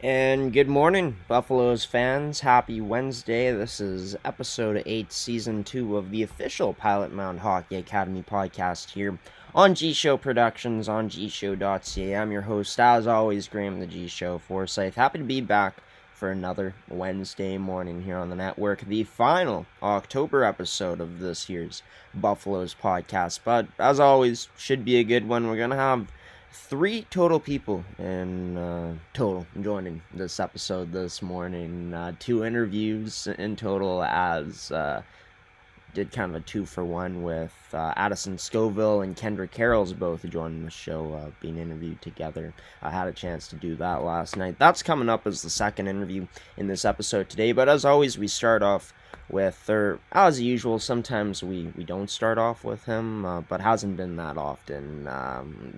And good morning, Buffaloes fans. Happy Wednesday. This is episode 8, season 2 of the official Pilot Mound Hockey Academy podcast here on G Show Productions on gshow.ca. I'm your host, as always, Graham the G Show Forsyth. Happy to be back for another Wednesday morning here on the network, the final October episode of this year's Buffaloes podcast. But as always, should be a good one. We're going to have three total people in total joining this episode this morning. Two interviews in total, as did kind of a 2-for-1 with Addison Scoville and Kendra Carroll's both joining the show, being interviewed together. I had a chance to do that last night. That's coming up as the second interview in this episode today. But as always, we start off with, or as usual, sometimes we don't start off with him, but hasn't been that often.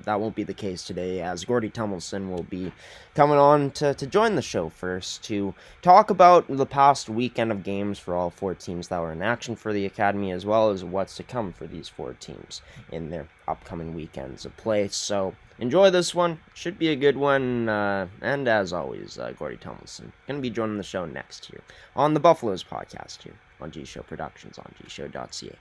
That won't be the case today, as Gordy Tummelson will be coming on to join the show first to talk about the past weekend of games for all four teams that were in action for the Academy, as well as what's to come for these four teams in their upcoming weekends of play. So enjoy this one. Should be a good one. And as always, Gordy Tomlinson going to be joining the show next here on the Buffaloes podcast here on G Show Productions on gshow.ca.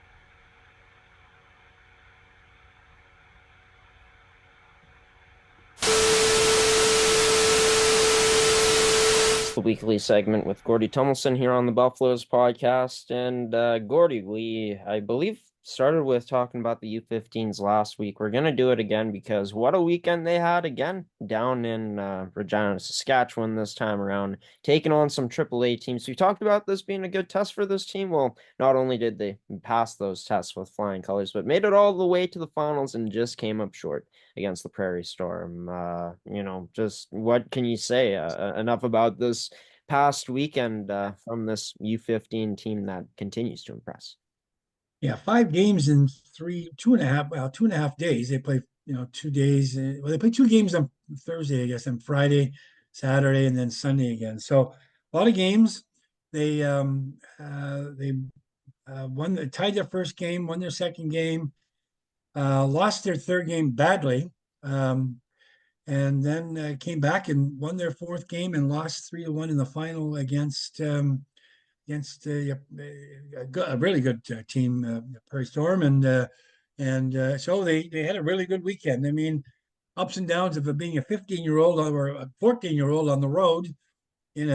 The weekly segment with Gordy Tummelson here on the Buffaloes podcast. And Gordy, I believe, started with talking about the U15s last week. We're going to do it again because what a weekend they had again down in Regina, Saskatchewan this time around, taking on some AAA teams. We talked about this being a good test for this team. Well, not only did they pass those tests with flying colors, but made it all the way to the finals and just came up short against the Prairie Storm. Just what can you say? Enough about this past weekend from this U15 team that continues to impress. Yeah, 5 games in 2.5 days. They play, 2 days. Well, they play 2 games on Thursday, I guess, and Friday, Saturday, and then Sunday again. So a lot of games. They tied their first game, won their second game, lost their third game badly, and then came back and won their fourth game and lost 3-1 in the final against a really good team, Prairie Storm, and so they had a really good weekend. I mean, ups and downs of being a 15-year-old or a 14-year-old on the road in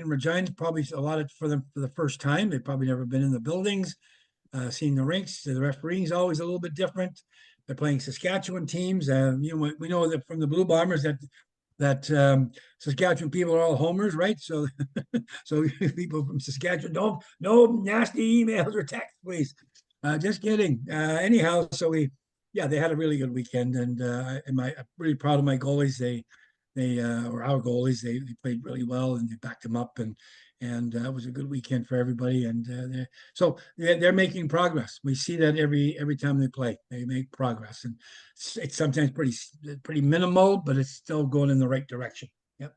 Regina, probably a lot of for them for the first time. They've probably never been in the buildings, seen the rinks. The refereeing is always a little bit different. They're playing Saskatchewan teams. We know that from the Blue Bombers that Saskatchewan people are all homers, right? So, so people from Saskatchewan don't no nasty emails or texts, please. Just kidding. Anyhow, yeah, they had a really good weekend, and I'm really proud of my goalies. They or our goalies, they played really well, and they backed them up, and it was a good weekend for everybody. And they're making progress. We see that every time they play, they make progress, and it's sometimes pretty minimal, but it's still going in the right direction. Yep.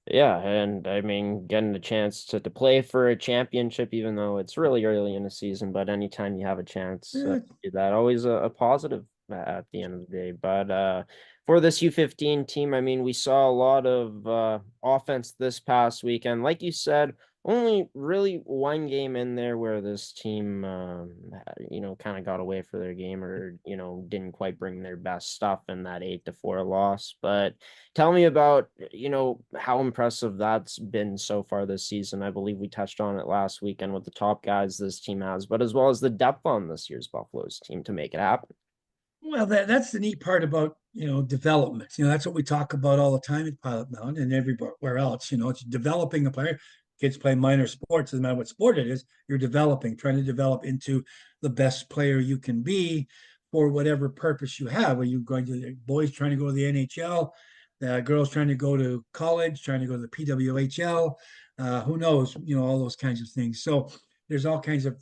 Yeah, and I mean, getting a chance to play for a championship, even though it's really early in the season, but anytime you have a chance Yeah, to do that, always a positive at the end of the day. But for this U15 team, I mean, we saw a lot of offense this past weekend. Like you said, only really one game in there where this team, kind of got away for their game or, didn't quite bring their best stuff in that 8-4 loss. But tell me about, how impressive that's been so far this season. I believe we touched on it last weekend with the top guys this team has, but as well as the depth on this year's Buffaloes team to make it happen. well, that's the neat part about development. That's what we talk about all the time at Pilot Mound and everywhere else. It's developing a player. Kids play minor sports, doesn't matter what sport it is. You're developing, trying to develop into the best player you can be for whatever purpose you have. Are you going to boys trying to go to the NHL, girls trying to go to college, trying to go to the PWHL? Who knows? All those kinds of things. So there's all kinds of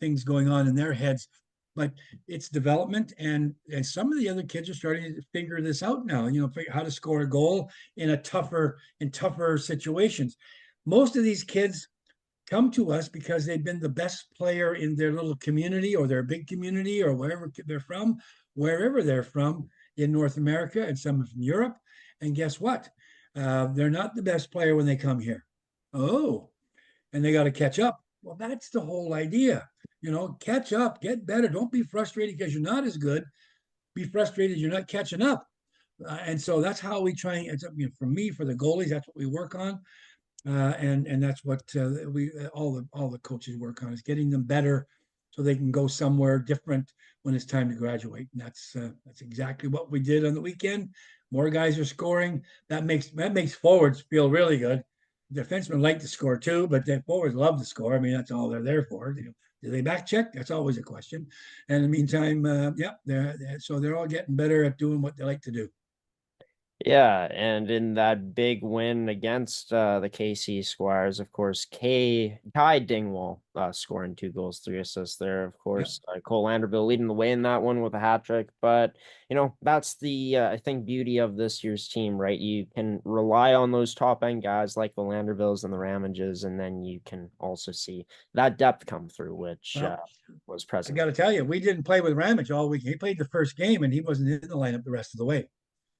things going on in their heads, but it's development, and some of the other kids are starting to figure this out now, how to score a goal in tougher situations. Most of these kids come to us because they've been the best player in their little community or their big community or wherever they're from in North America, and some from Europe. And guess what? They're not the best player when they come here. Oh, and they got to catch up. Well, that's the whole idea. Catch up, get better. Don't be frustrated because you're not as good. Be frustrated you're not catching up. And so that's how we try. For me, for the goalies, that's what we work on, and that's what we all the coaches work on is getting them better, so they can go somewhere different when it's time to graduate. And that's exactly what we did on the weekend. More guys are scoring. That makes forwards feel really good. Defensemen like to score too, but the forwards love to score. I mean, that's all they're there for. Do they back check? That's always a question. And in the meantime, yeah, so they're all getting better at doing what they like to do. Yeah, and in that big win against the KC Squires, of course, Kai Dingwall scoring 2 goals, 3 assists there. Of Yep. course, Cole Anderville leading the way in that one with a hat trick. But, that's the, I think, beauty of this year's team, right? You can rely on those top end guys like the Landervilles and the Ramages, and then you can also see that depth come through, which Well, was I present. got to tell you, we didn't play with Ramage all week. He played the first game and he wasn't in the lineup the rest of the way.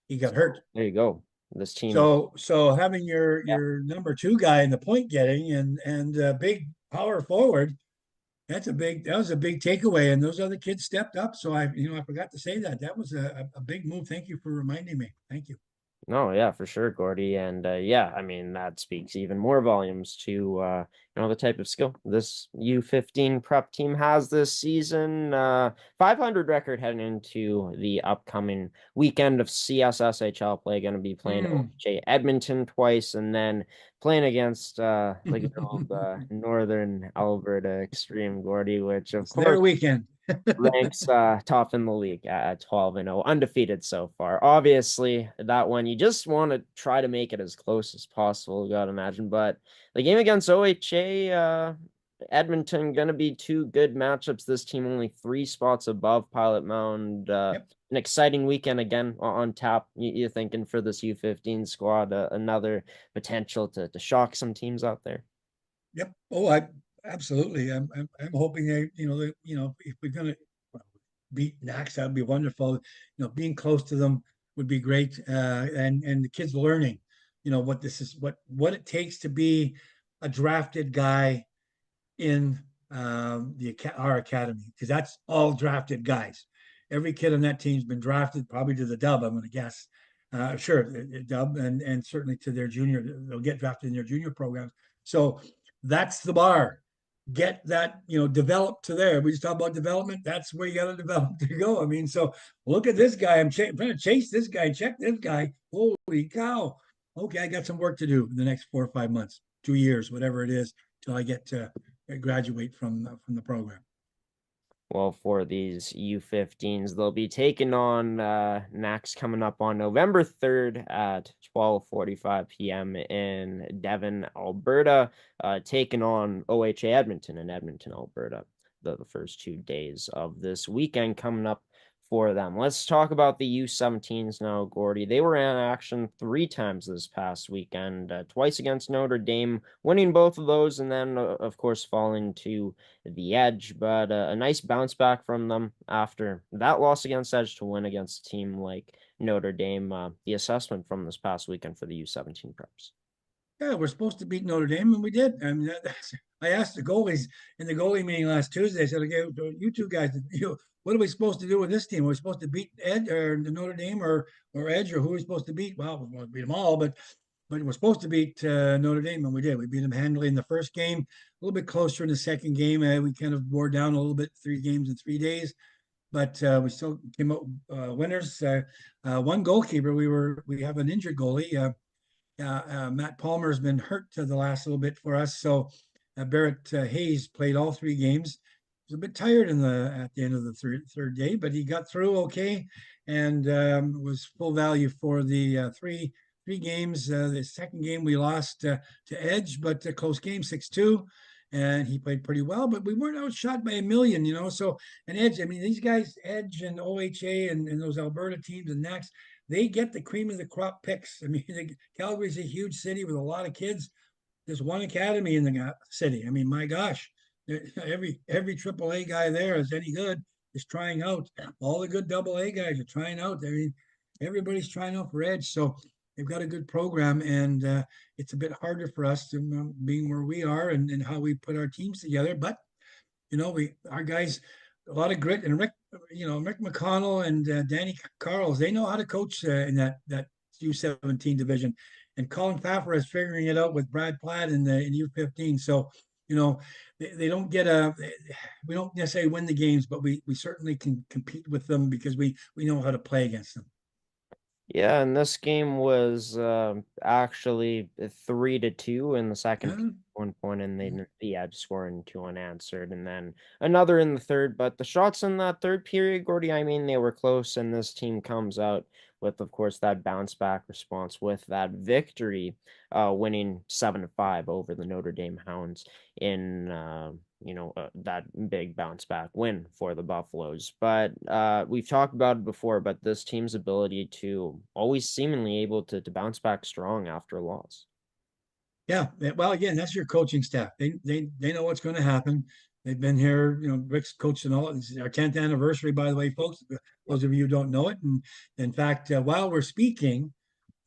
He got hurt. So there you go. This team. So having your number two guy in the point getting and big power forward, that was a big takeaway. And those other kids stepped up. So I forgot to say that. That was a big move. Thank you for reminding me. Thank you. No, yeah, for sure, Gordy. And yeah, I mean, that speaks even more volumes to the type of skill this U15 prep team has this season. 500 record heading into the upcoming weekend of CSSHL play. Going to be playing Hmm. OJ Edmonton twice and then playing against the good old Northern Alberta Extreme, Gordy, which of It's their course weekend. ranks top in the league at 12-0, undefeated so far. Obviously, that one you just want to try to make it as close as possible, gotta imagine. But the game against OHA, Edmonton, gonna be 2 good matchups. This team only 3 spots above Pilot Mound. Yep. An exciting weekend again on tap. You're thinking for this U15 squad, another potential to shock some teams out there. Yep. Oh, I absolutely. I'm hoping if we're gonna beat Nax, that'd be wonderful. Being close to them would be great. And the kids learning, what this is, what it takes to be a drafted guy in our academy, because that's all drafted guys. Every kid on that team's been drafted, probably to the dub. I'm going to guess. Sure, dub, and certainly to their junior. They'll get drafted in their junior programs. So that's the bar. Get that develop to there. We just talk about development. That's where you got to develop to go. I mean, so look at this guy. I'm trying to chase this guy. Check this guy. Holy cow! Okay, I got some work to do in the next 4 or 5 months, 2 years, whatever it is, till I get to graduate from the program. Well, for these U15s, they'll be taking on Nax coming up on November 3rd at 12:45 p.m. in Devon, Alberta, taking on OHA Edmonton in Edmonton, Alberta. The first 2 days of this weekend coming up for them. Let's talk about the U17s now, Gordy. They were in action 3 times this past weekend, twice against Notre Dame, winning both of those, and then, of course, falling to the Edge. But a nice bounce back from them after that loss against Edge to win against a team like Notre Dame. The assessment from this past weekend for the U17 preps. Yeah, we're supposed to beat Notre Dame, and we did. I mean, I asked the goalies in the goalie meeting last Tuesday. I said, "Okay, you two guys, what are we supposed to do with this team? Are we supposed to beat Edge or Notre Dame or Edge, or who are we supposed to beat? Well, we beat them all, but we're supposed to beat Notre Dame, and we did. We beat them handily in the first game, a little bit closer in the second game. We kind of wore down a little bit, 3 games in 3 days, but we still came out winners. One goalkeeper, we have an injured goalie. Matt Palmer's been hurt to the last little bit for us, so Barrett Hayes played all 3 games. He was a bit tired at the end of the third day, but he got through okay, and was full value for the three games. The second game we lost to Edge, but a close game, 6-2. And he played pretty well, but we weren't outshot by a million. So, and Edge, I mean, these guys, Edge and OHA and those Alberta teams and next, they get the cream of the crop picks. I mean, Calgary's a huge city with a lot of kids. There's one academy in the city. I mean, my gosh, every AAA guy there is any good is trying out. All the good AA guys are trying out. I mean, everybody's trying out for Edge. So they've got a good program, and it's a bit harder for us to being where we are and how we put our teams together. But our guys, a lot of grit, and Rick McConnell and Danny Carls, they know how to coach in that U17 division, and Colin Pfaffer is figuring it out with Brad Platt in U15. So they don't get we don't necessarily win the games, but we certainly can compete with them because we know how to play against them. Yeah, and this game was actually 3-2 in the second Yeah. 1 point, and they had scoring two unanswered, and then another in the third. But the shots in that third period, Gordy, I mean, they were close, and this team comes out with, of course, that bounce back response with that victory, winning 7-5 over the Notre Dame Hounds in that big bounce back win for the Buffaloes. But we've talked about it before, but this team's ability to always seemingly able to bounce back strong after a loss. Yeah, well, again, that's your coaching staff. They know what's going to happen. They've been here, Rick's coached and all. This is our 10th anniversary, by the way, folks. Those of you who don't know it, and in fact, while we're speaking,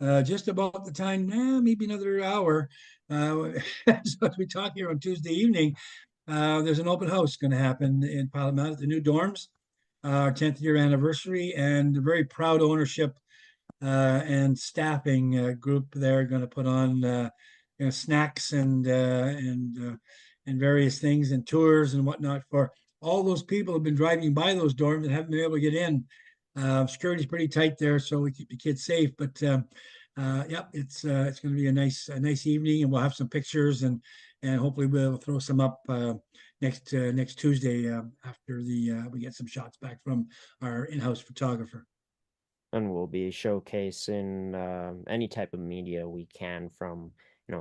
just about the time, maybe another hour, as we talk here on Tuesday evening, there's an open house going to happen in Pilot Mountain at the new dorms, our 10th year anniversary, and a very proud ownership and staffing group there going to put on snacks and various things and tours and whatnot for all those people who've been driving by those dorms and haven't been able to get in. Security's pretty tight there, so we keep the kids safe. But yeah, it's going to be a nice evening, and we'll have some pictures and hopefully we'll throw some up next Tuesday after we get some shots back from our in-house photographer. And we'll be showcasing any type of media we can from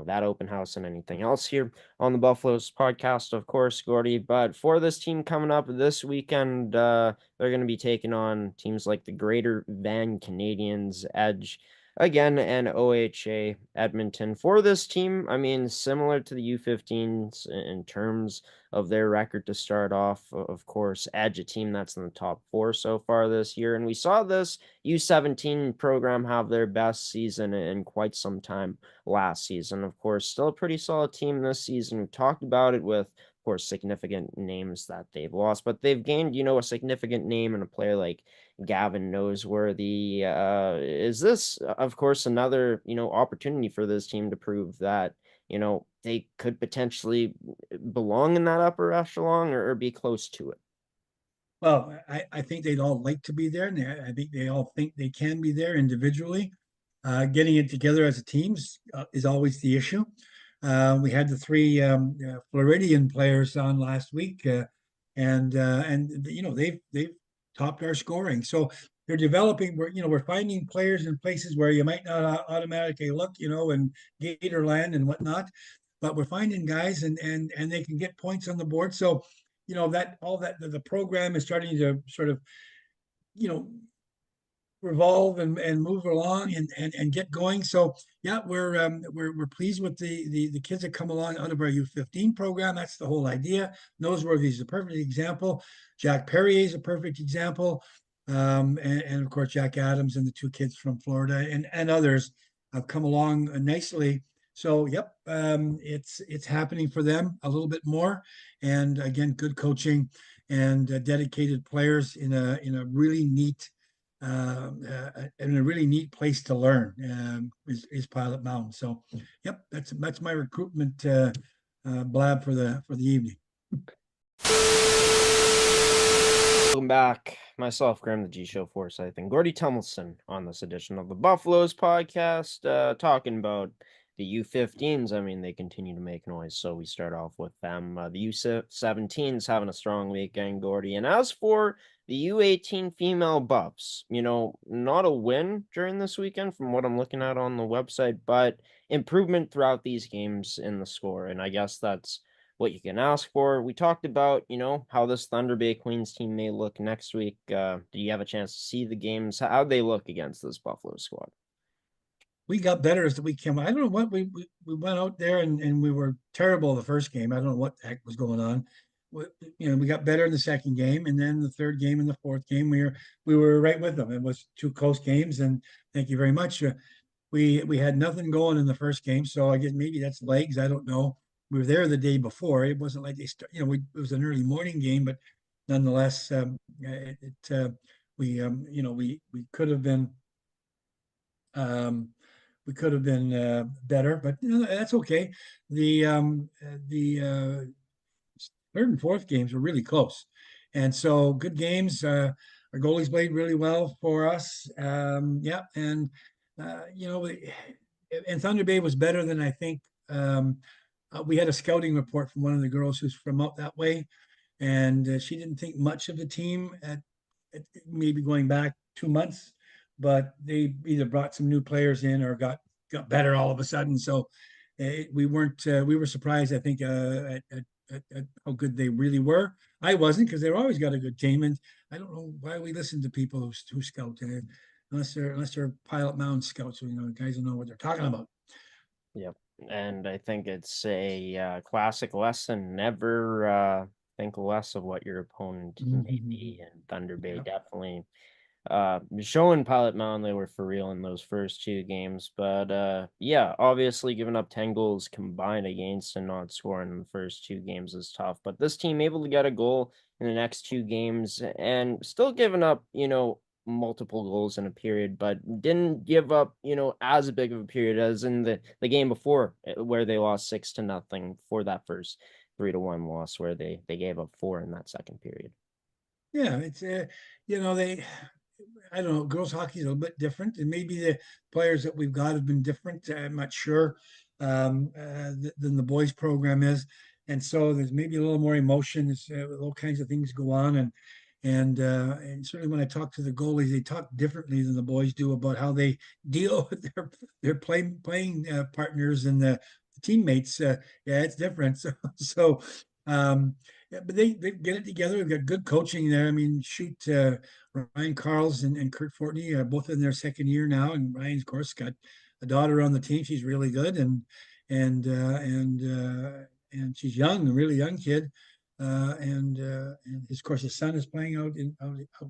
that open house and anything else here on the Buffaloes podcast, of course, Gordy. But for this team coming up this weekend, they're going to be taking on teams like the Greater Van Canadians, Edge again, and OHA Edmonton. For this team, I mean, similar to the U15s in terms of their record to start off. Of course, Edge, a team that's in the top four so far this year, and we saw this U17 program have their best season in quite some time last season. Of course, still a pretty solid team this season. We've talked about it with, of course, significant names that they've lost, but they've gained, a significant name in a player like Gavin Noseworthy. Is this, of course, another, opportunity for this team to prove that, they could potentially belong in that upper echelon or be close to it? Well, I think they'd all like to be there, and I think they all think they can be there individually. Getting it together as a team is always the issue. We had the three Floridian players on last week, and they've topped our scoring. So they're developing. We're finding players in places where you might not automatically look, in Gatorland and whatnot, but we're finding guys and they can get points on the board. So that all that the program is starting to sort of you know revolve and move along and get going. So yeah, we're pleased with the kids that come along out of our U15 program. That's the whole idea. Noseworthy is a perfect example. Jack Perrier is a perfect example. And of course Jack Adams and the two kids from Florida and others have come along nicely. So yep, it's happening for them a little bit more. And again, good coaching and dedicated players in a really neat and a really neat place to learn is Pilot Mountain. So, yep, that's my recruitment blab for the evening. Welcome back. Myself, Graham, the G Show Forsyth, and Gordy Tummelson on this edition of the Buffaloes podcast, talking about the U15s. I mean, they continue to make noise, so we start off with them. The U17s having a strong weekend, Gordy. And as for the U18 female Buffs, not a win during this weekend from what I'm looking at on the website, but improvement throughout these games in the score. And I guess that's what you can ask for. We talked about, how this Thunder Bay Queens team may look next week. Do you have a chance to see the games? How'd they look against this Buffalo squad? We got better as the week came. I don't know what we went out there and we were terrible the first game. I don't know what the heck was going on. We got better in the second game, and then the third game and the fourth game we were right with them. It was two close games, and thank you very much. we had nothing going in the first game, so I guess maybe that's legs. I don't know. We were there the day before. It wasn't like they start, it was an early morning game, but nonetheless, we could have been um, better, but that's okay. The third and fourth games were really close, and so good games. Our goalies played really well for us. Yeah, and and Thunder Bay was better than I think. We had a scouting report from one of the girls who's from out that way, and she didn't think much of the team at maybe going back 2 months, but they either brought some new players in or got better all of a sudden. So we weren't we were surprised, I think, at how good they really were. I wasn't, because they've always got a good team, and I don't know why we listen to people who scout, unless they're Pilot Mound scouts, guys who know what they're talking about. Yep. And I think it's a classic lesson. Never think less of what your opponent may Mm-hmm. be. And Thunder Bay Yeah. definitely showing Pilot Mountain they were for real in those first two games. But yeah, obviously giving up 10 goals combined against and not scoring in the first two games is tough. But this team able to get a goal in the next two games and still giving up, multiple goals in a period, but didn't give up, as big of a period as in the game before where they lost 6-0 for that first 3-1 loss where they gave up four in that second period. Yeah, it's they I don't know. Girls hockey is a little bit different, and maybe the players that we've got have been different. I'm not sure than the boys program is, and so there's maybe a little more emotion. All kinds of things go on, and certainly when I talk to the goalies, they talk differently than the boys do about how they deal with their playing partners and the teammates. Yeah, it's different. So yeah, but they get it together. We've got good coaching there. I mean, shoot. Ryan Carls and Kurt Fortney are both in their second year now, and Ryan, of course, got a daughter on the team. She's really good, and uh, and uh, and she's young, a really young kid. And of course, his son is playing out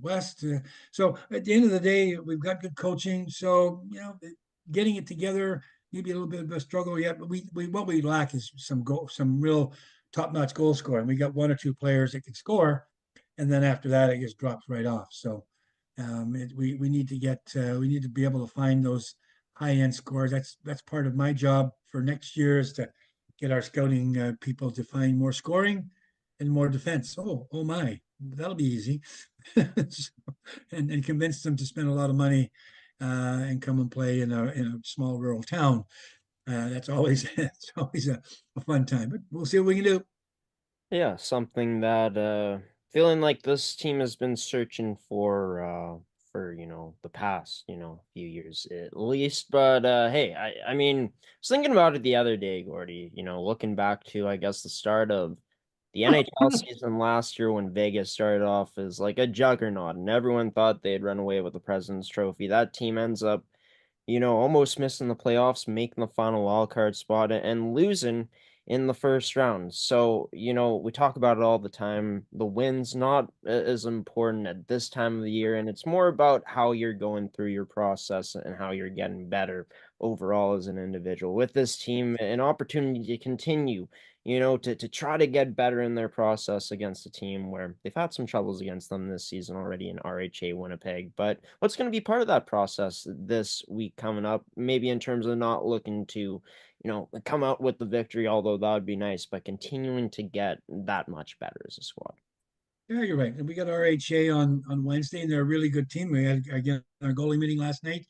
west. So at the end of the day, we've got good coaching. So getting it together, maybe a little bit of a struggle yet, but we what we lack is some real top-notch goal scoring. We got one or two players that can score, and then after that it just drops right off. So we need to we need to be able to find those high end scores. That's part of my job for next year, is to get our scouting people to find more scoring and more defense. Oh my, that'll be easy. So, and convince them to spend a lot of money and come and play in a small rural town. That's always it's always a fun time. But we'll see what we can do. Yeah, something that feeling like this team has been searching for, the past, few years at least. But hey, I mean, I was thinking about it the other day, Gordy, looking back to I guess the start of the NHL season last year when Vegas started off as like a juggernaut and everyone thought they'd run away with the President's Trophy. That team ends up almost missing the playoffs, making the final wild card spot, and losing in the first round. So, we talk about it all the time. The win's not as important at this time of the year, and it's more about how you're going through your process and how you're getting better overall as an individual. With this team, an opportunity to continue. To try to get better in their process against a team where they've had some troubles against them this season already in RHA Winnipeg. But what's going to be part of that process this week coming up? Maybe in terms of not looking to, come out with the victory, although that would be nice, but continuing to get that much better as a squad. Yeah, you're right. And we got RHA on Wednesday, and they're a really good team. We had again our goalie meeting last night.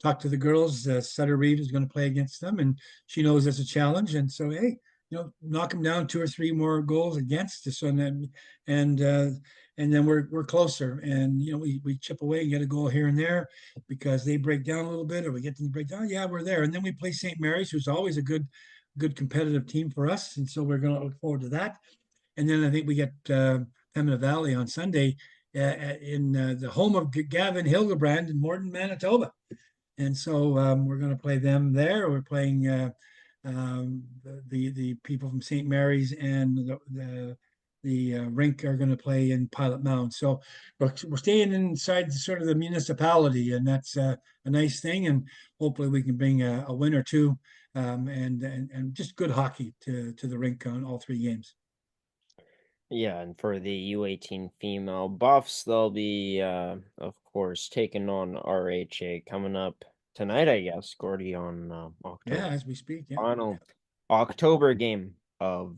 Talked to the girls. Sutter Reeves is going to play against them, and she knows it's a challenge. And so, hey, knock them down two or three more goals against us, and uh, and then we're closer. And we chip away and get a goal here and there because they break down a little bit, or we get them to break down. Yeah, we're there. And then we play St. Mary's, who's always a good competitive team for us, and so we're going to look forward to that. And then I think we get Pembina Valley on Sunday in the home of Gavin Hildebrand in Morton, Manitoba. And so we're going to play them there. We're playing, um, the people from St. Mary's and the the rink are going to play in Pilot Mound. So we're staying inside sort of the municipality, and that's a nice thing. And hopefully we can bring a win or two, and just good hockey to the rink on all three games. Yeah, and for the U18 female Buffs, they'll be, of course, taking on RHA coming up tonight, I guess, Gordy, on Yeah, October. as we speak. Yeah. Final October game of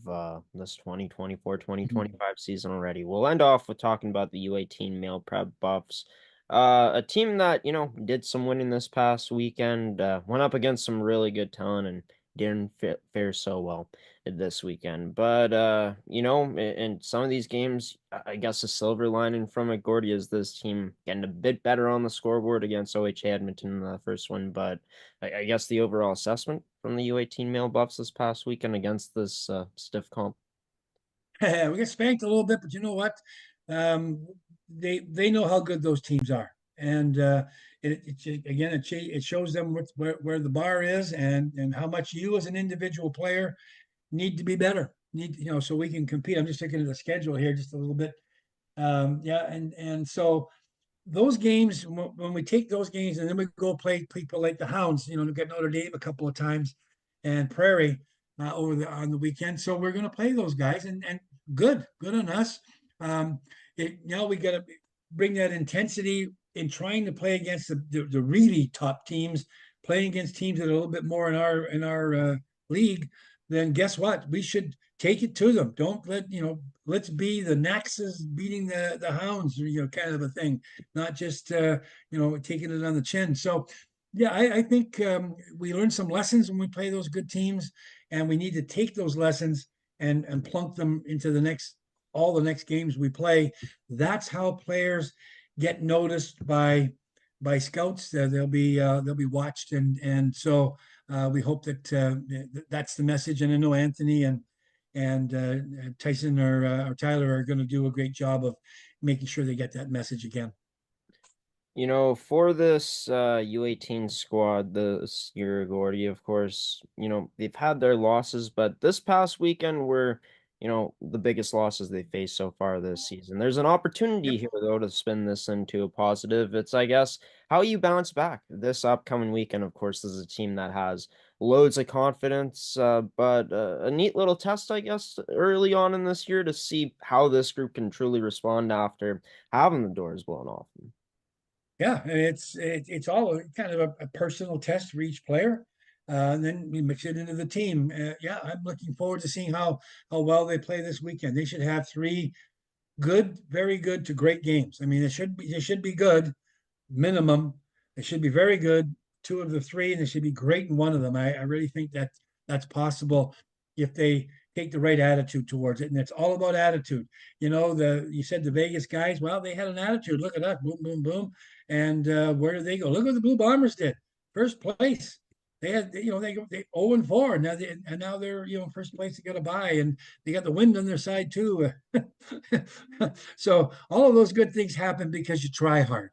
this 2024-2025 season already. We'll end off with talking about the U18 male prep Buffs. A team that, did some winning this past weekend, went up against some really good talent and didn't fare so well this weekend. But in some of these games, I guess the silver lining from it, Gordy, is this team getting a bit better on the scoreboard against OHA Edmonton in the first one. But I guess the overall assessment from the U18 male Buffs this past weekend against this stiff comp. We get spanked a little bit, but you know what? Um, they know how good those teams are, and again it shows them where the bar is, and how much you as an individual player need to be better. Need so we can compete. I'm just looking at the schedule here just a little bit. Yeah, and so those games when we take those games and then we go play people like the Hounds, we get Notre Dame a couple of times and Prairie on the weekend. So we're going to play those guys and good on us. Now we got to bring that intensity in trying to play against the really top teams, playing against teams that are a little bit more in our league. Then guess what? We should take it to them. Don't let's be the Naxas beating the Hounds, kind of a thing, not just taking it on the chin. So, yeah, I think we learn some lessons when we play those good teams, and we need to take those lessons and plunk them into all the next games we play. That's how players get noticed by scouts. They'll be watched, and so we hope that that's the message. And I know Anthony and Tyson or Tyler are going to do a great job of making sure they get that message again. For this U18 squad this year, Gordy, of course, they've had their losses, but this past weekend were, the biggest losses they faced so far this season. There's an opportunity Yep. here, though, to spin this into a positive. It's, I guess, how you bounce back this upcoming weekend. Of course, this is a team that has loads of confidence, but a neat little test, I guess, early on in this year to see how this group can truly respond after having the doors blown off them. Yeah, and it's all kind of a personal test for each player, and then we mix it into the team. Yeah, I'm looking forward to seeing how well they play this weekend. They should have three good, very good to great games. I mean, they should be good minimum. They should be very good, two of the three, and they should be great in one of them. I really think that that's possible if they take the right attitude towards it. And it's all about attitude. You said the Vegas guys, well, they had an attitude. Look at that, boom, boom, boom. And where did they go? Look what the Blue Bombers did. First place. They had, they 0-4. Now they're, first place. They got a bye, and they got the wind on their side too. So all of those good things happen because you try hard.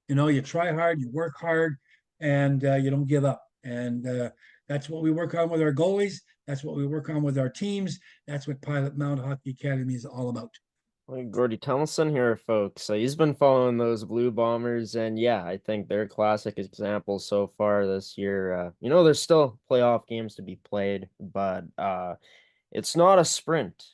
You try hard, you work hard, and you don't give up. And that's what we work on with our goalies. That's what we work on with our teams. That's what Pilot Mount Hockey Academy is all about. Well, Gordy Tomlinson here, folks. So he's been following those Blue Bombers, and yeah, I think they're a classic example so far this year. There's still playoff games to be played, but it's not a sprint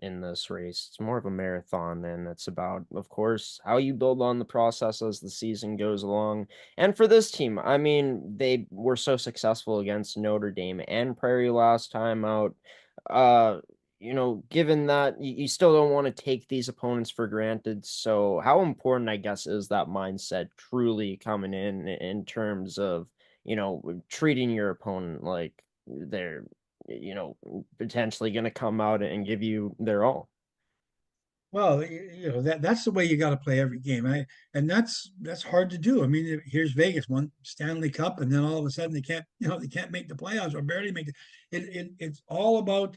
in this race. It's more of a marathon, and it's about, of course, how you build on the process as the season goes along. And for this team, I mean, they were so successful against Notre Dame and Prairie last time out. Uh, given that you still don't want to take these opponents for granted. So how important, I guess, is that mindset truly coming in terms of, treating your opponent like they're you know, potentially going to come out and give you their all. Well, that's the way you got to play every game. And that's hard to do. I mean, here's Vegas won Stanley Cup, and then all of a sudden they can't make the playoffs or barely make it's all about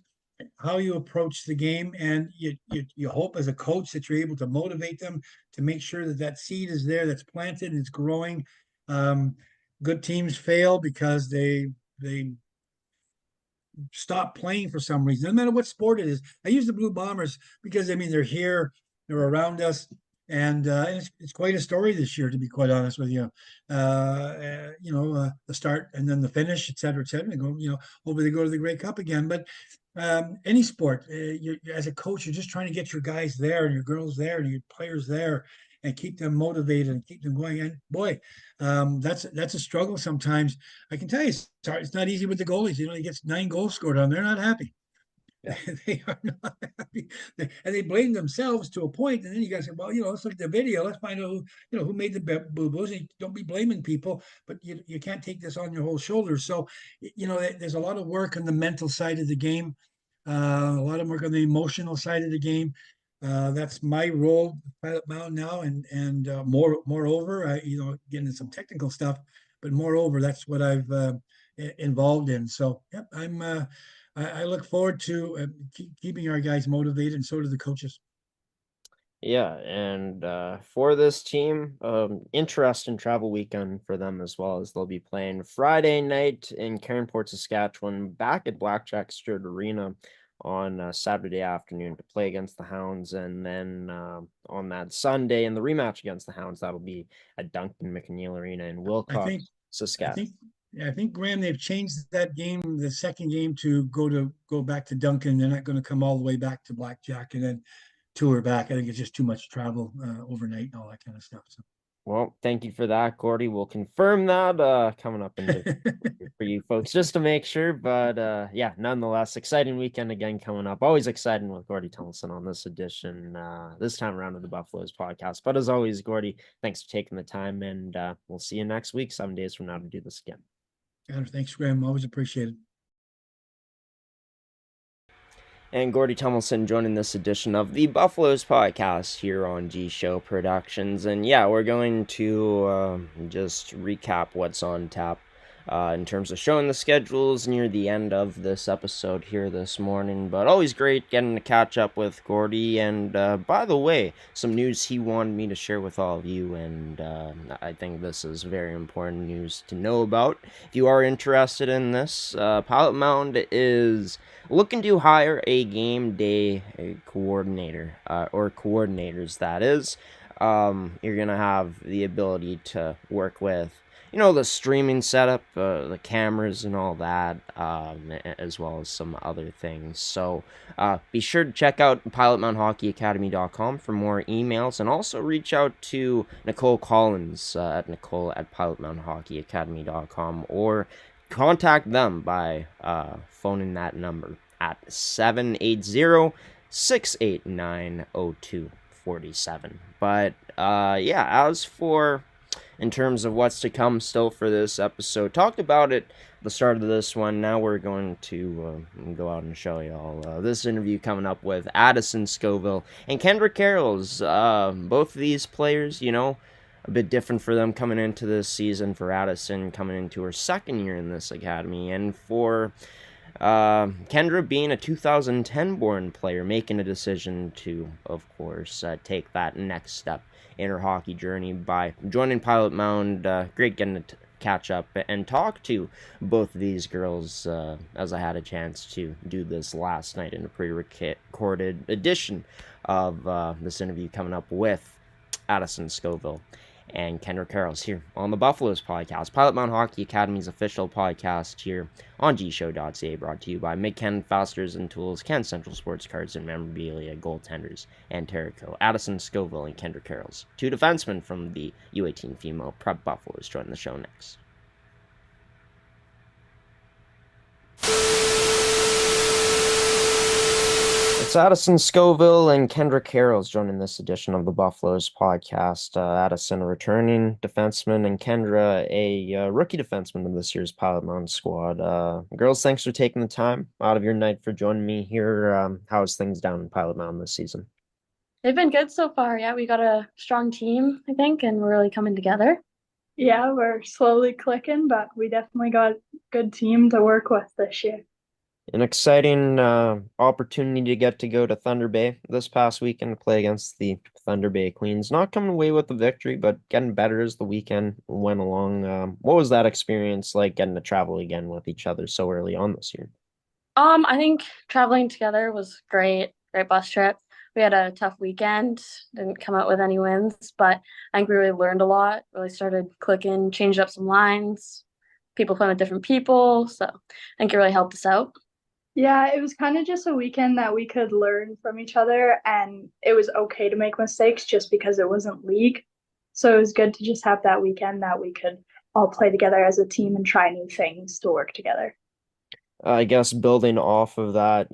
how you approach the game, and you hope as a coach that you're able to motivate them to make sure that seed is there, that's planted and it's growing. Um, Good teams fail because they stop playing for some reason, no matter what sport it is. I use the Blue Bombers because I mean they're here, they're around us, and it's quite a story this year, to be quite honest with you. The start and then the finish, et cetera, et cetera. And go, hopefully they go to the Grey Cup again. But any sport, as a coach, you're just trying to get your guys there and your girls there and your players there and keep them motivated and keep them going. And boy, that's a struggle sometimes. I can tell you, it's not easy with the goalies. He gets 9 goals scored on. They're not happy. Yeah. They are not happy, and they blame themselves to a point. And then you guys say, well, let's look at the video. Let's find out who made the boo boos. Don't be blaming people, but you can't take this on your whole shoulders. So, there's a lot of work on the mental side of the game, a lot of work on the emotional side of the game. That's my role, Pilot Mountain now, and moreover, getting into some technical stuff, but moreover, that's what I've involved in. So, yep, I look forward to keeping our guys motivated, and so do the coaches. Yeah, and for this team, interesting travel weekend for them as well, as they'll be playing Friday night in Cairnport, Saskatchewan, back at Blackjack Stewart Arena on Saturday afternoon to play against the Hounds, and then on that Sunday in the rematch against the Hounds, that'll be at Duncan McNeil Arena in I think, Wilcox, I Saskatchewan. think, I think Graham, they've changed that game, the second game, to go back to Duncan. They're not going to come all the way back to Blackjack and then tour back. I think it's just too much travel overnight and all that kind of stuff. So. Well, thank you for that, Gordy. We'll confirm that coming up in just for you folks, just to make sure. But yeah, nonetheless, exciting weekend again coming up. Always exciting with Gordy Tomlinson on this edition, this time around of the Buffaloes podcast. But as always, Gordy, thanks for taking the time, and we'll see you next week, 7 days from now, to do this again. Thanks, Graham. Always appreciate it. And Gordy Tummelson joining this edition of the Buffaloes podcast here on G Show Productions. And yeah, we're going to just recap what's on tap in terms of showing the schedules near the end of this episode here this morning. But always great getting to catch up with Gordy. And by the way, some news he wanted me to share with all of you, and I think this is very important news to know about. If you are interested in this, Pilot Mound is looking to hire a game day coordinator, or coordinators, that is. You're going to have the ability to work with, the streaming setup, the cameras and all that, as well as some other things. So be sure to check out pilotmounthockeyacademy.com for more emails, and also reach out to Nicole Collins at nicole@pilotmounthockeyacademy.com, or contact them by phoning that number at 780-689-0247. But yeah, as for in terms of what's to come still for this episode, talked about it at the start of this one. Now we're going to go out and show y'all this interview coming up with Addison Scoville and Kendra Carrolls. Both of these players, a bit different for them coming into this season. For Addison, coming into her second year in this academy, and for Kendra being a 2010 born player, making a decision to, of course, take that next step in her hockey journey by joining Pilot Mound. Great getting to catch up and talk to both of these girls, as I had a chance to do this last night in a pre-recorded edition of this interview coming up with Addison Scoville and Kendra Carrolls here on the Buffaloes podcast, Pilot Mountain Hockey Academy's official podcast here on gshow.ca, brought to you by McKen Fasteners and Tools, Ken Central Sports Cards and Memorabilia, Goaltenders, and Terrico. Addison Scoville and Kendra Carrolls, two defensemen from the U18 female prep Buffaloes, join the show next. It's Addison Scoville and Kendra Carrolls joining this edition of the Buffaloes podcast. Addison, a returning defenseman, and Kendra, a rookie defenseman of this year's Pilot Mountain squad. Girls, thanks for taking the time out of your night for joining me here. How's things down in Pilot Mountain this season? They've been good so far. Yeah, we got a strong team, I think, and we're really coming together. Yeah, we're slowly clicking, but we definitely got a good team to work with this year. An exciting opportunity to go to Thunder Bay this past weekend to play against the Thunder Bay Queens. Not coming away with the victory, but getting better as the weekend went along. What was that experience like, getting to travel again with each other so early on this year? I think traveling together was great. Great bus trip. We had a tough weekend. Didn't come out with any wins, but I think we really learned a lot. Really started clicking, changed up some lines. People playing with different people, so I think it really helped us out. Yeah, it was kind of just a weekend that we could learn from each other, and it was okay to make mistakes just because it wasn't league. So it was good to just have that weekend that we could all play together as a team and try new things to work together. I guess building off of that,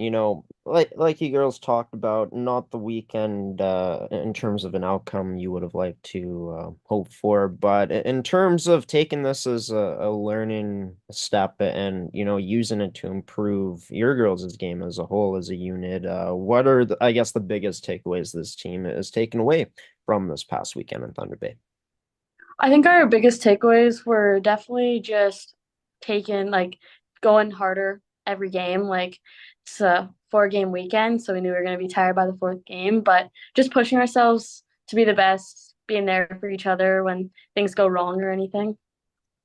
like you girls talked about, not the weekend in terms of an outcome you would have liked to hope for, but in terms of taking this as a learning step and using it to improve your girls' game as a whole, as a unit, what are I guess the biggest takeaways this team is taken away from this past weekend in Thunder Bay? I think our biggest takeaways were definitely just taking like going harder every game. Like it's a 4 game weekend, so we knew we were going to be tired by the fourth game, but just pushing ourselves to be the best, being there for each other when things go wrong or anything.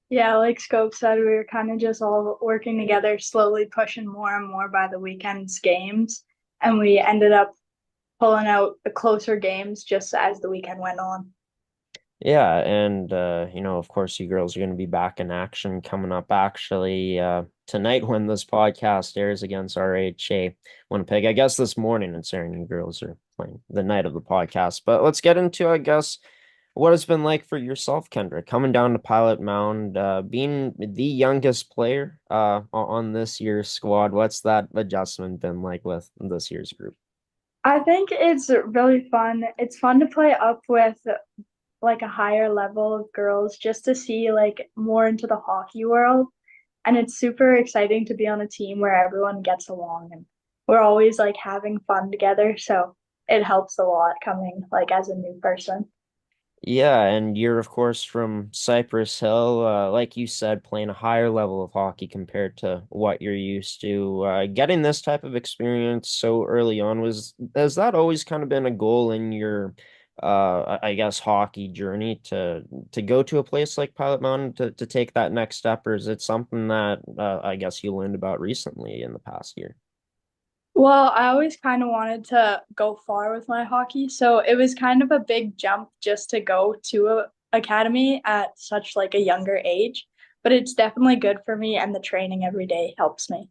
Yeah, like Scope said, we were kind of just all working together, slowly pushing more and more by the weekend's games. And we ended up pulling out the closer games just as the weekend went on. Yeah, and of course, you girls are going to be back in action coming up actually tonight when this podcast airs against RHA Winnipeg. I guess this morning it's airing. You girls are playing the night of the podcast. But let's get into, I guess, what it's been like for yourself, Kendra, coming down to Pilot Mound, being the youngest player on this year's squad. What's that adjustment been like with this year's group? I think it's really fun. It's fun to play up with like a higher level of girls just to see like more into the hockey world. And it's super exciting to be on a team where everyone gets along and we're always like having fun together. So it helps a lot coming like as a new person. Yeah, and you're of course from Cypress Hill, like you said, playing a higher level of hockey compared to what you're used to. Getting this type of experience so early on has that always kind of been a goal in your, I guess, hockey journey to go to a place like Pilot Mountain to take that next step, or is it something that I guess you learned about recently in the past year? Well, I always kind of wanted to go far with my hockey, so it was kind of a big jump just to go to a academy at such like a younger age, but it's definitely good for me and the training every day helps me.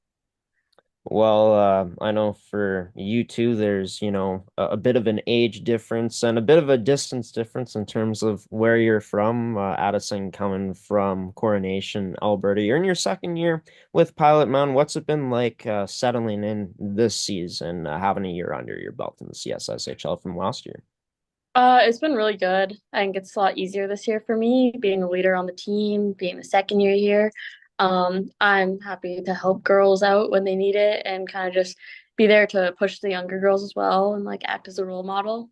Well, I know for you too, there's, a bit of an age difference and a bit of a distance difference in terms of where you're from. Addison coming from Coronation, Alberta. You're in your second year with Pilot Mountain. What's it been like settling in this season, having a year under your belt in the CSSHL from last year? It's been really good. I think it's a lot easier this year for me, being a leader on the team, being the second year here. I'm happy to help girls out when they need it and kind of just be there to push the younger girls as well and like act as a role model.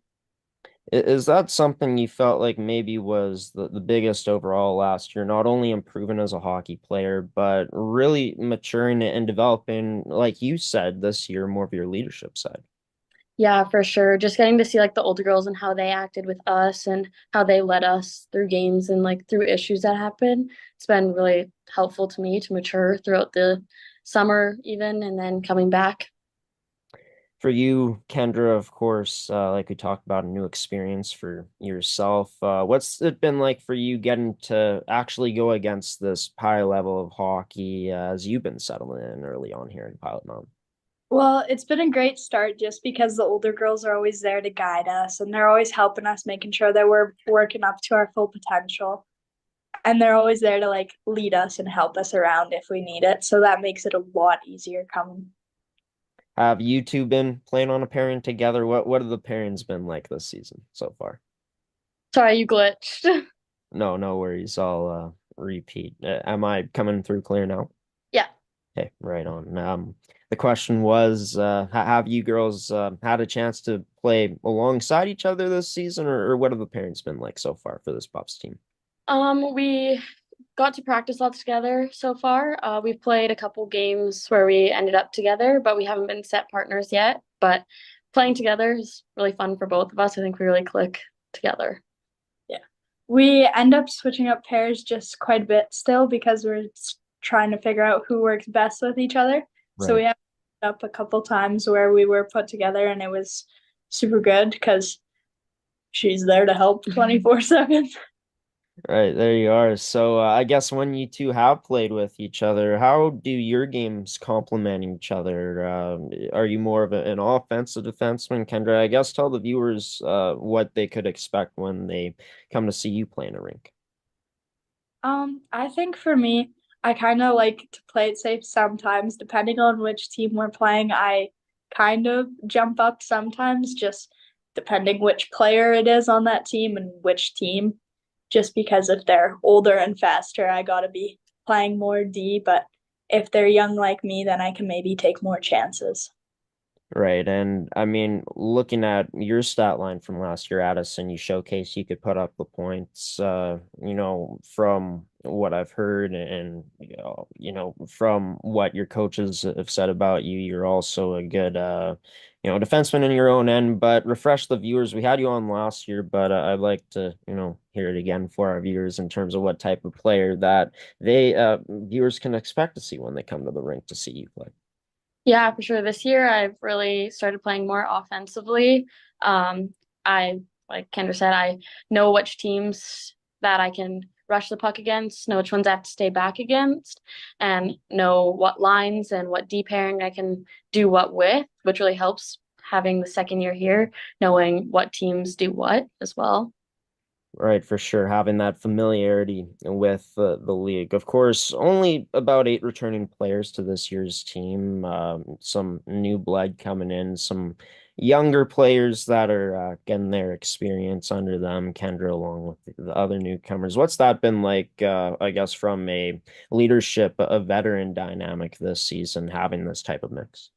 Is that something you felt like maybe was the biggest overall last year? Not only improving as a hockey player, but really maturing and developing, like you said, this year, more of your leadership side. Yeah, for sure. Just getting to see like the older girls and how they acted with us and how they led us through games and like through issues that happen. It's been really helpful to me to mature throughout the summer even and then coming back. For you, Kendra, of course, like we talked about, a new experience for yourself. What's it been like for you getting to actually go against this high level of hockey as you've been settling in early on here in Pilot Mountain? Well, it's been a great start just because the older girls are always there to guide us and they're always helping us, making sure that we're working up to our full potential. And they're always there to like lead us and help us around if we need it. So that makes it a lot easier coming. Have you two been playing on a pairing together? What have the pairings been like this season so far? Sorry, you glitched. No, no worries. I'll repeat. Am I coming through clear now? Yeah. Okay, right on. The question was, have you girls had a chance to play alongside each other this season, or what have the parents been like so far for this Buffs team? We got to practice lots together so far. We've played a couple games where we ended up together, but we haven't been set partners yet. But playing together is really fun for both of us. I think we really click together. Yeah. We end up switching up pairs just quite a bit still because we're trying to figure out who works best with each other. So Right. we have up a couple times where we were put together, and it was super good because she's there to help 24/7. Right, there you are. So I guess when you two have played with each other, how do your games complement each other? Are you more of an offensive defenseman, Kendra? I guess tell the viewers what they could expect when they come to see you play in a rink. I think for me, I kind of like to play it safe sometimes, depending on which team we're playing. I kind of jump up sometimes, just depending which player it is on that team and which team. Just because if they're older and faster, I gotta be playing more D. But if they're young like me, then I can maybe take more chances. Right. And I mean, looking at your stat line from last year, Addison, you showcased you could put up the points, from what I've heard and, from what your coaches have said about you, you're also a good, defenseman in your own end. But refresh the viewers. We had you on last year, but I'd like to, hear it again for our viewers in terms of what type of player that viewers can expect to see when they come to the rink to see you play. Yeah, for sure. This year, I've really started playing more offensively. I, like Kendra said, I know which teams that I can rush the puck against, know which ones I have to stay back against, and know what lines and what D pairing I can do what with, which really helps having the second year here, knowing what teams do what as well. Right, for sure. Having that familiarity with the league. Of course, only about 8 returning players to this year's team. Some new blood coming in, some younger players that are getting their experience under them, Kendra, along with the other newcomers. What's that been like, I guess, from a leadership, a veteran dynamic this season, having this type of mix?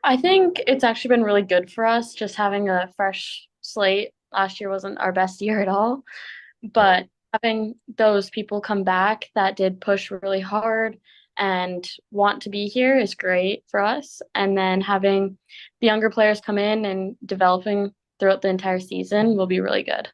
I think it's actually been really good for us just having a fresh slate. Last year wasn't our best year at all, but having those people come back that did push really hard and want to be here is great for us. And then having the younger players come in and developing throughout the entire season will be really good.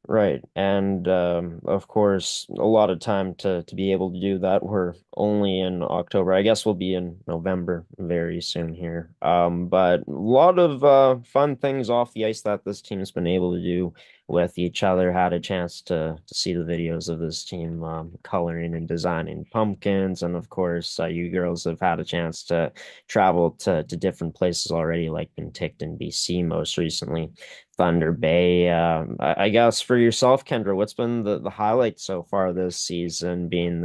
Right. And of course, a lot of time to be able to do that. We're only in October. I guess we'll be in November very soon here. But a lot of fun things off the ice that this team's been able to do with each other. Had a chance to see the videos of this team coloring and designing pumpkins. And of course, you girls have had a chance to travel to different places already, like Penticton, BC, most recently. Thunder Bay. I guess for yourself, Kendra, what's been the highlight so far this season, being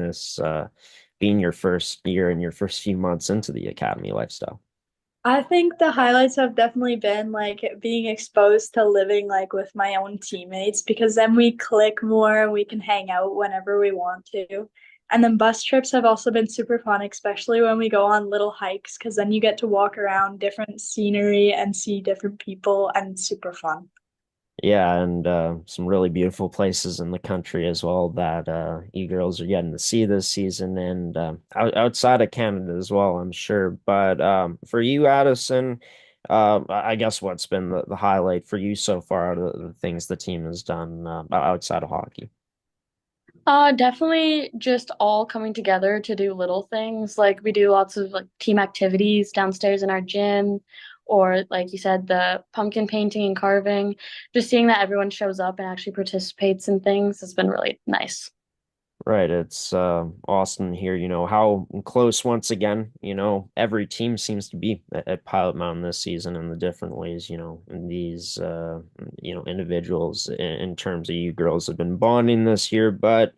your first year and your first few months into the academy lifestyle? I think the highlights have definitely been like being exposed to living like with my own teammates because then we click more and we can hang out whenever we want to. And then bus trips have also been super fun, especially when we go on little hikes because then you get to walk around different scenery and see different people and it's super fun. Yeah, and some really beautiful places in the country as well that you girls are getting to see this season, and outside of Canada as well, I'm sure. But for you, Addison, I guess what's been the highlight for you so far out of the things the team has done outside of hockey? Definitely just all coming together to do little things. Like we do lots of like team activities downstairs in our gym, or like you said, the pumpkin painting and carving. Just seeing that everyone shows up and actually participates in things has been really nice. Right. It's awesome here, how close once again, every team seems to be at Pilot Mountain this season in the different ways, and these individuals in terms of you girls have been bonding this year, but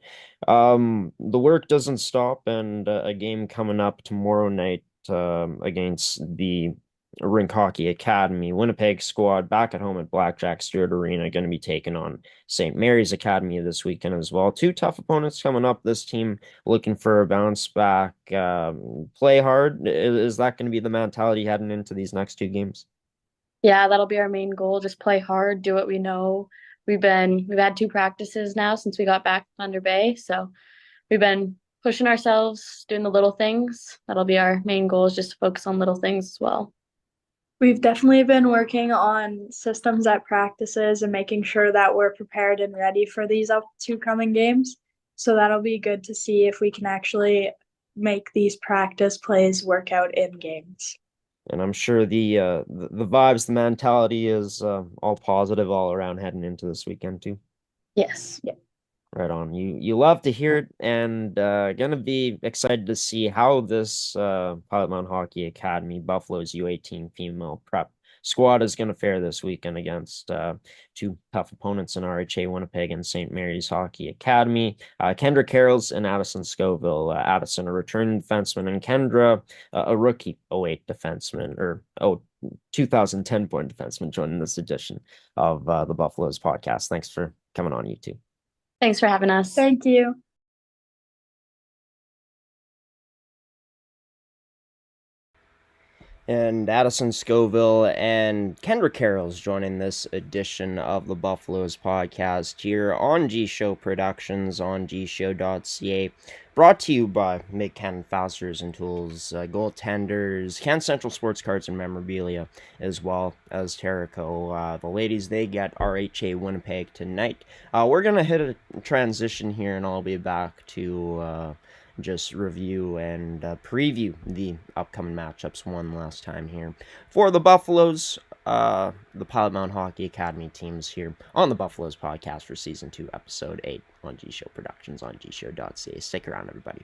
the work doesn't stop and a game coming up tomorrow night against the Rink Hockey Academy, Winnipeg squad back at home at Blackjack Stewart Arena, going to be taking on St. Mary's Academy this weekend as well. Two tough opponents coming up. This team looking for a bounce back, play hard. Is that going to be the mentality heading into these next two games? Yeah, that'll be our main goal. Just play hard, do what we know. We've had two practices now since we got back from Thunder Bay, so we've been pushing ourselves, doing the little things. That'll be our main goal is just to focus on little things as well. We've definitely been working on systems at practices and making sure that we're prepared and ready for these up two coming games. So that'll be good to see if we can actually make these practice plays work out in games. And I'm sure the vibes, the mentality is all positive all around heading into this weekend too. Yes. Yeah. Right on. You love to hear it, and gonna be excited to see how this Pilot Mountain Hockey Academy Buffalo's U18 female prep squad is gonna fare this weekend against two tough opponents in RHA Winnipeg and St. Mary's Hockey Academy. Kendra Carrolls and Addison Scoville. Addison, a returning defenseman, and Kendra, a rookie 08 defenseman, or 2010 born defenseman, joining this edition of the Buffaloes podcast. Thanks for coming on, you two. Thanks for having us. Thank you. And Addison Scoville and Kendra Carrolls joining this edition of the Buffaloes podcast here on G-Show Productions on gshow.ca. Brought to you by Make Cannon Fasteners and Tools, Goaltenders, Can Central Sports Cards and Memorabilia, as well as Terrico. The ladies, they get RHA Winnipeg tonight. We're going to hit a transition here, and I'll be back to just review and preview the upcoming matchups one last time here for the Buffaloes, the Pilot Mountain Hockey Academy teams here on the Buffaloes podcast for Season 2, Episode 8 on G-Show Productions on gshow.ca. Stick around, everybody.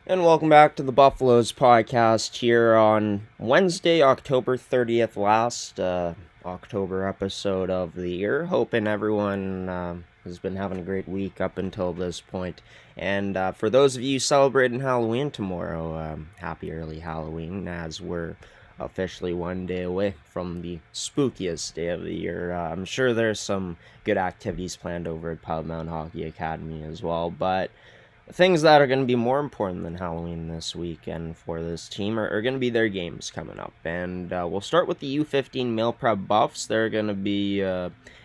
And welcome back to the Buffaloes podcast here on Wednesday, October 30th, last October episode of the year. Hoping everyone has been having a great week up until this point. And for those of you celebrating Halloween tomorrow, happy early Halloween, as we're officially one day away from the spookiest day of the year. I'm sure there's some good activities planned over at Pilot Mountain Hockey Academy as well, but things that are going to be more important than Halloween this weekend for this team are going to be their games coming up. And we'll start with the U15 Male Prep Buffs. They're going to be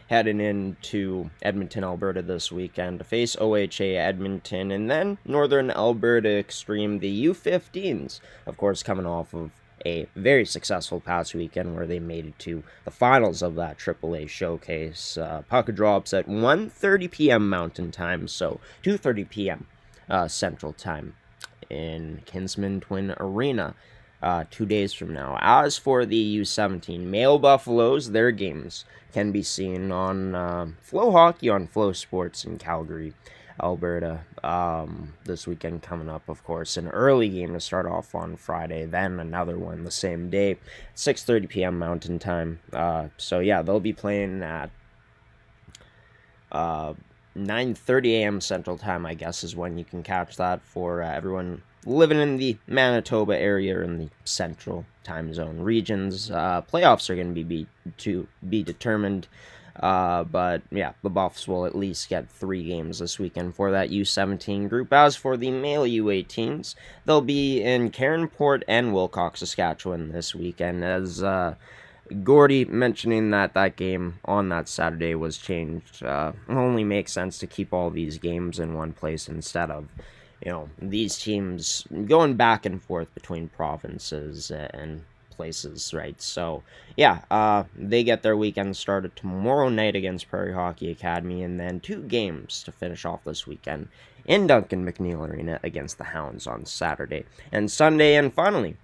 heading into Edmonton, Alberta this weekend to face OHA Edmonton. And then Northern Alberta Extreme, the U15s, of course, coming off of a very successful past weekend where they made it to the finals of that AAA showcase. Puck drops at 1:30 p.m. Mountain Time, so 2:30 p.m. Central Time in Kinsman Twin Arena 2 days from now. As for the U17 male Buffaloes, their games can be seen on Flow Hockey on Flow Sports in Calgary, Alberta. This weekend coming up, of course, an early game to start off on Friday, then another one the same day, 6:30 p.m. Mountain Time. So yeah, they'll be playing at 9:30 a.m. Central Time, I guess, is when you can catch that for everyone living in the Manitoba area or in the Central Time Zone regions. Playoffs are going to be determined, but yeah, the Buffs will at least get 3 games this weekend for that U17 group. As for the male U18s, they'll be in Cairnport and Wilcox, Saskatchewan this weekend, as Gordy mentioning that that game on that Saturday was changed only makes sense to keep all these games in one place instead of, these teams going back and forth between provinces and places, right? So, yeah, they get their weekend started tomorrow night against Prairie Hockey Academy, and then 2 games to finish off this weekend in Duncan McNeil Arena against the Hounds on Saturday and Sunday, and finally,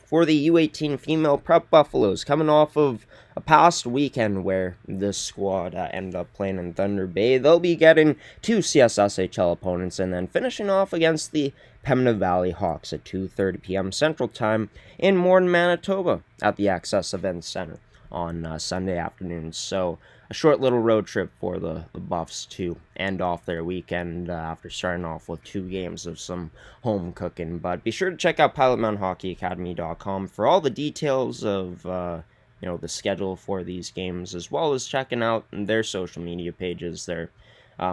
for the U18 female prep Buffaloes, coming off of a past weekend where this squad ended up playing in Thunder Bay. They'll be getting 2 CSSHL opponents and then finishing off against the Pembina Valley Hawks at 2:30 p.m. Central Time in Morton, Manitoba at the Access Events Center on Sunday afternoon. So a short little road trip for the Buffs to end off their weekend after starting off with 2 games of some home cooking. But be sure to check out pilotmountainhockeyacademy.com for all the details of the schedule for these games, as well as checking out their social media pages. They're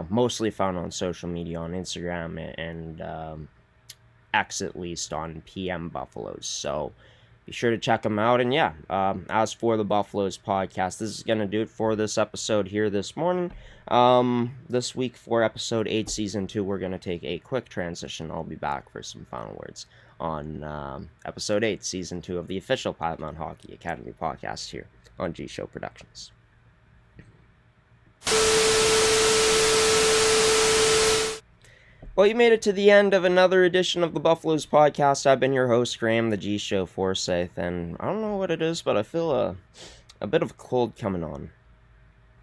mostly found on social media on Instagram and X, at least, on PM Buffaloes. So be sure to check them out. And yeah, as for the Buffaloes podcast, this is going to do it for this episode here this morning. This week for episode 8, season 2, we're going to take a quick transition. I'll be back for some final words on episode 8, season 2 of the official Pilot Mountain Hockey Academy podcast here on G Show Productions. Well, you made it to the end of another edition of the Buffaloes podcast. I've been your host, Graham, the G Show Forsyth, and I don't know what it is, but I feel a bit of a cold coming on.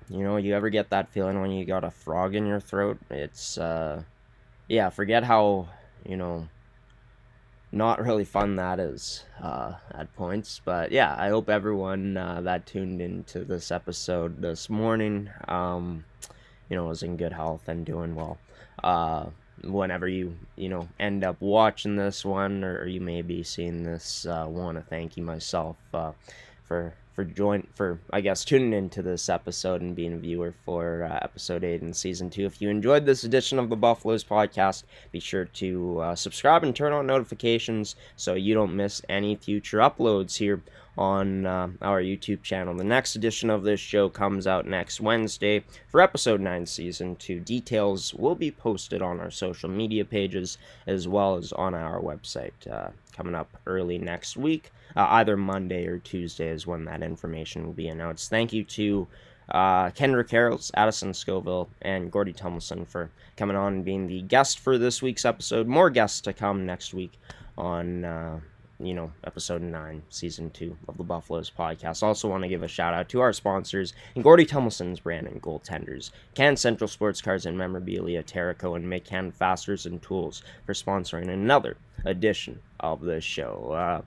You ever get that feeling when you got a frog in your throat? It's, forget how, not really fun that is at points. But yeah, I hope everyone that tuned into this episode this morning, is in good health and doing well. Whenever you end up watching this one, or you may be seeing this, want to thank you myself for tuning into this episode and being a viewer for episode 8 in season 2. If you enjoyed this edition of the Buffaloes podcast, be sure to subscribe and turn on notifications so you don't miss any future uploads here on our YouTube channel. The next edition of this show comes out next Wednesday for episode 9, season 2. Details will be posted on our social media pages as well as on our website coming up early next week. Either Monday or Tuesday is when that information will be announced. Thank you to Kendra Carrolls, Addison Scoville, and Gordy Tummelson for coming on and being the guest for this week's episode. More guests to come next week on episode 9, season 2 of the Buffaloes podcast. Also want to give a shout out to our sponsors and Gordy Tumelson's brand and goaltenders, Can Central Sports Cars and Memorabilia, Terrico, and McCann Fasteners and Tools for sponsoring another edition of this show.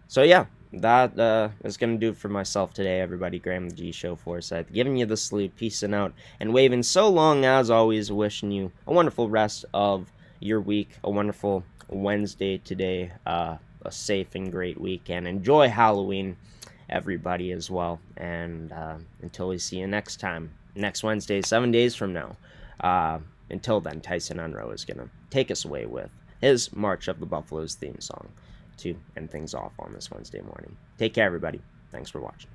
So yeah, that is going to do it for myself today, everybody. Graham, the G Show Forsyth, giving you the salute, peacing out, and waving so long, as always, wishing you a wonderful rest of your week, a wonderful Wednesday today, a safe and great weekend. Enjoy Halloween, everybody, as well. And until we see you next time, next Wednesday, 7 days from now. Until then, Tyson Unroe is going to take us away with his March of the Buffaloes theme song to end things off on this Wednesday morning. Take care, everybody. Thanks for watching.